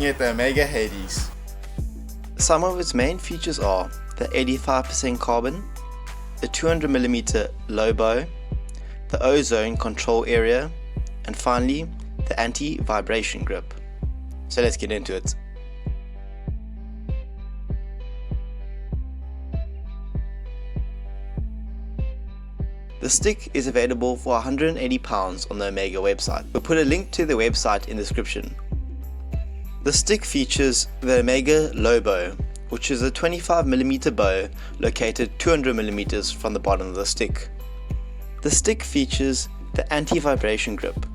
looking at the Omega Hades. Some of its main features are the 85% carbon, the 200mm low bow, the ozone control area, and finally the anti-vibration grip. So let's get into it. The stick is available for £180 on the Omega website. We'll put a link to the website in the description. The stick features the Omega low bow, which is a 25mm bow located 200mm from the bottom of the stick. The stick features the anti-vibration grip,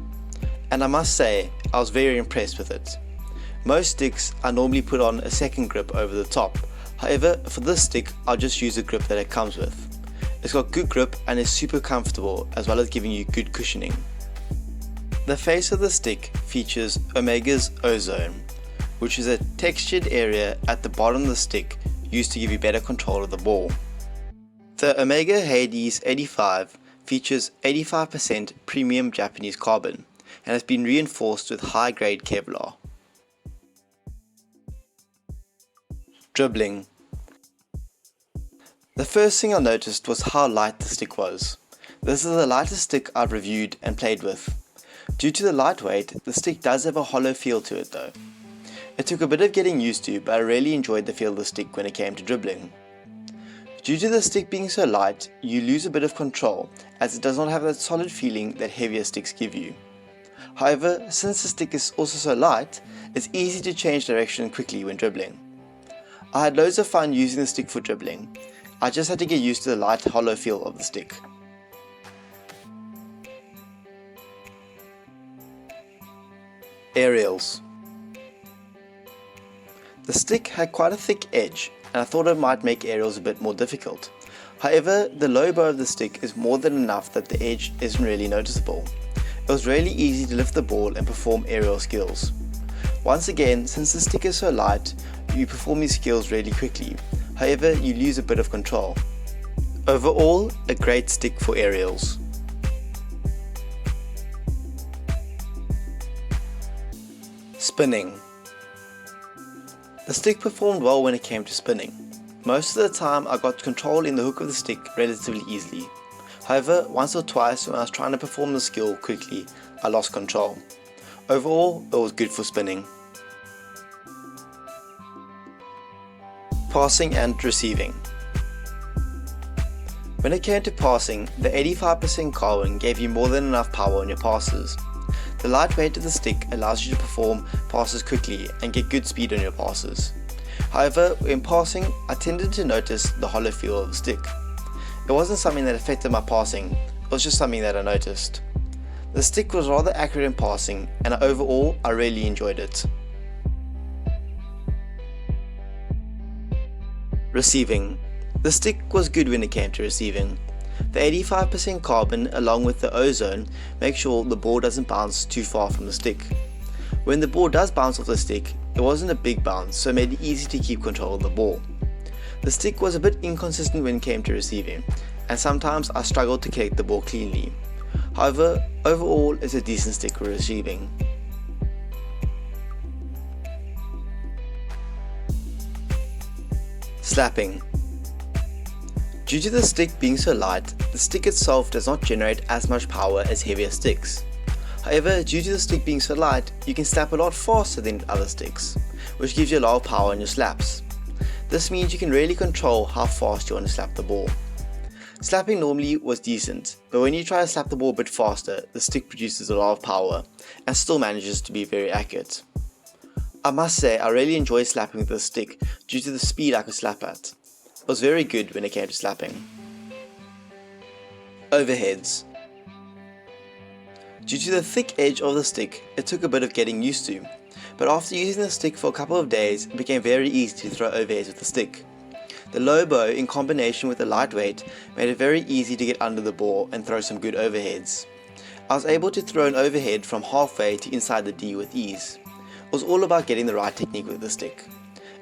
and I must say I was very impressed with it. Most sticks I normally put on a second grip over the top, however for this stick I'll just use the grip that it comes with. It's got good grip and is super comfortable, as well as giving you good cushioning. The face of the stick features Omega's ozone, which is a textured area at the bottom of the stick used to give you better control of the ball. The Omega Hades 85 features 85% premium Japanese carbon and has been reinforced with high-grade Kevlar. Dribbling. The first thing I noticed was how light the stick was. This is the lightest stick I've reviewed and played with. Due to the lightweight, the stick does have a hollow feel to it though. It took a bit of getting used to, but I really enjoyed the feel of the stick when it came to dribbling. Due to the stick being so light, you lose a bit of control, as it does not have that solid feeling that heavier sticks give you. However, since the stick is also so light, it's easy to change direction quickly when dribbling. I had loads of fun using the stick for dribbling. I just had to get used to the light hollow feel of the stick. Aerials. The stick had quite a thick edge, and I thought it might make aerials a bit more difficult. However, the low bow of the stick is more than enough that the edge isn't really noticeable. It was really easy to lift the ball and perform aerial skills. Once again, since the stick is so light, you perform these skills really quickly. However, you lose a bit of control. Overall, a great stick for aerials. Spinning. The stick performed well when it came to spinning. Most of the time I got control in the hook of the stick relatively easily. However, once or twice when I was trying to perform the skill quickly, I lost control. Overall, it was good for spinning. Passing and receiving. When it came to passing, the 85% carbon gave you more than enough power on your passes. The light weight of the stick allows you to perform passes quickly and get good speed on your passes. However, in passing, I tended to notice the hollow feel of the stick. It wasn't something that affected my passing, it was just something that I noticed. The stick was rather accurate in passing, and overall I really enjoyed it. Receiving. The stick was good when it came to receiving. The 85% carbon along with the ozone make sure the ball doesn't bounce too far from the stick. When the ball does bounce off the stick, it wasn't a big bounce, so it made it easy to keep control of the ball. The stick was a bit inconsistent when it came to receiving, and sometimes I struggled to collect the ball cleanly. However, overall it's a decent stick for receiving. Slapping. Due to the stick being so light, the stick itself does not generate as much power as heavier sticks. However, due to the stick being so light, you can slap a lot faster than other sticks, which gives you a lot of power in your slaps. This means you can really control how fast you want to slap the ball. Slapping normally was decent, but when you try to slap the ball a bit faster, the stick produces a lot of power and still manages to be very accurate. I must say I really enjoy slapping with the stick due to the speed I could slap at. It was very good when it came to slapping. Overheads. Due to the thick edge of the stick, it took a bit of getting used to, but after using the stick for a couple of days, it became very easy to throw overheads with the stick. The low bow in combination with the lightweight made it very easy to get under the ball and throw some good overheads. I was able to throw an overhead from halfway to inside the D with ease. It was all about getting the right technique with the stick.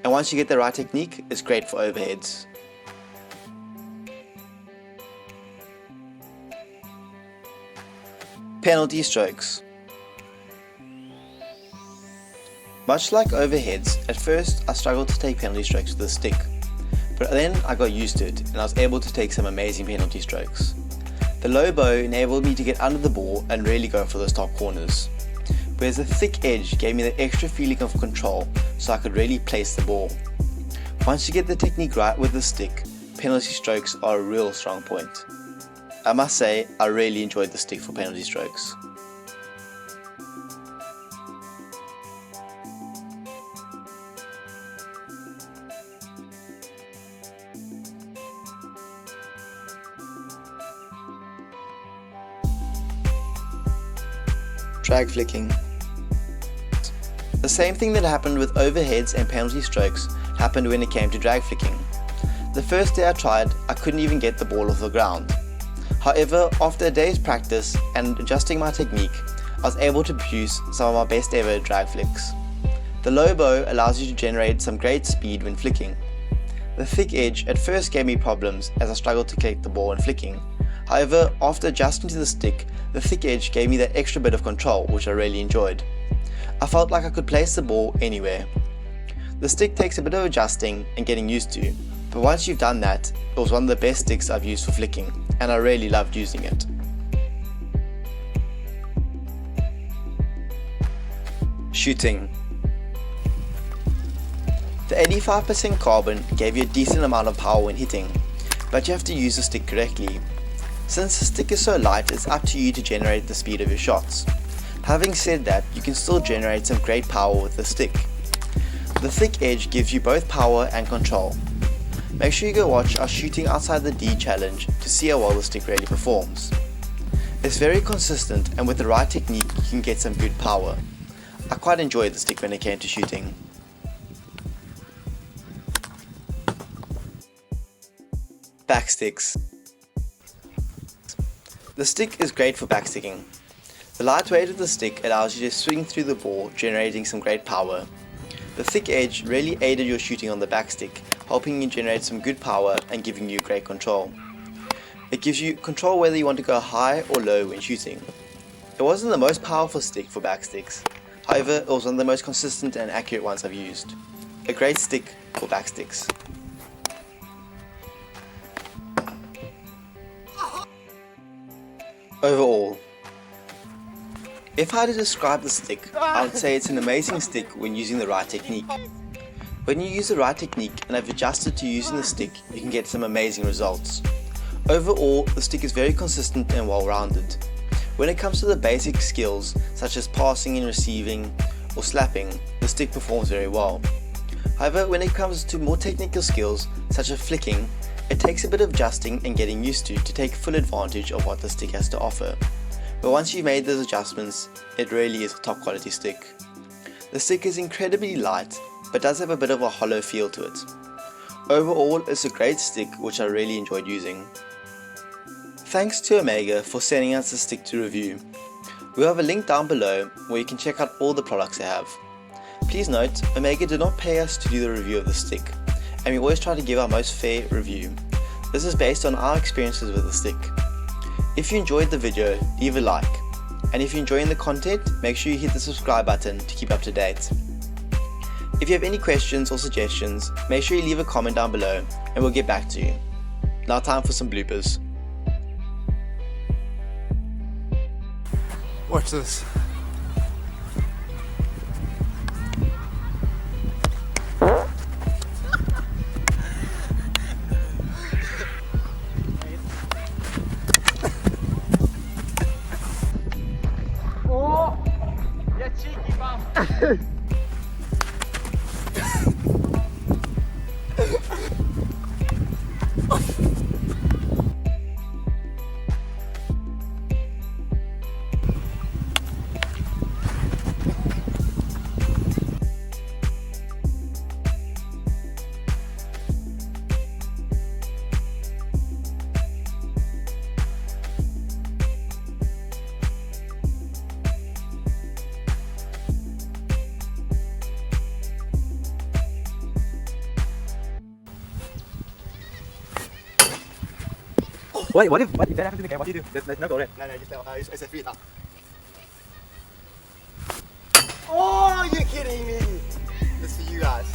And once you get the right technique, it's great for overheads. Penalty strokes. Much like overheads, at first I struggled to take penalty strokes with the stick, but then I got used to it and I was able to take some amazing penalty strokes. The low bow enabled me to get under the ball and really go for those top corners, whereas the thick edge gave me the extra feeling of control so I could really place the ball. Once you get the technique right with the stick, penalty strokes are a real strong point. I must say, I really enjoyed the stick for penalty strokes. Drag flicking. The same thing that happened with overheads and penalty strokes happened when it came to drag flicking. The first day I tried, I couldn't even get the ball off the ground. However, after a day's practice and adjusting my technique, I was able to produce some of my best ever drag flicks. The low bow allows you to generate some great speed when flicking. The thick edge at first gave me problems as I struggled to collect the ball when flicking. However, after adjusting to the stick, the thick edge gave me that extra bit of control, which I really enjoyed. I felt like I could place the ball anywhere. The stick takes a bit of adjusting and getting used to, but once you've done that, it was one of the best sticks I've used for flicking, and I really loved using it. Shooting. The 85% carbon gave you a decent amount of power when hitting, but you have to use the stick correctly. Since the stick is so light, it's up to you to generate the speed of your shots. Having said that, you can still generate some great power with the stick. The thick edge gives you both power and control. Make sure you go watch our Shooting Outside the D challenge to see how well the stick really performs. It's very consistent, and with the right technique you can get some good power. I quite enjoyed the stick when it came to shooting. Backsticks. The stick is great for backsticking. The light weight of the stick allows you to swing through the ball, generating some great power. The thick edge really aided your shooting on the backstick, helping you generate some good power and giving you great control. It gives you control whether you want to go high or low when shooting. It wasn't the most powerful stick for backsticks, however it was one of the most consistent and accurate ones I've used. A great stick for backsticks. Overall, if I had to describe the stick, I would say it's an amazing stick when using the right technique. When you use the right technique and have adjusted to using the stick, you can get some amazing results. Overall, the stick is very consistent and well-rounded. When it comes to the basic skills, such as passing and receiving or slapping, the stick performs very well. However, when it comes to more technical skills, such as flicking, it takes a bit of adjusting and getting used to take full advantage of what the stick has to offer. But once you've made those adjustments, it really is a top quality stick. The stick is incredibly light, but does have a bit of a hollow feel to it. Overall, it's a great stick which I really enjoyed using. Thanks to Omega for sending us the stick to review. We have a link down below where you can check out all the products they have. Please note, Omega did not pay us to do the review of the stick, and we always try to give our most fair review. This is based on our experiences with the stick. If you enjoyed the video, leave a like, and if you're enjoying the content, make sure you hit the subscribe button to keep up to date. If you have any questions or suggestions, make sure you leave a comment down below and we'll get back to you. Now time for some bloopers. Watch this. Я cheeky, mom. What if that happens in the game? What do you do? There's no goal, right? No, just it's a free throw. Oh, you're kidding me! guys.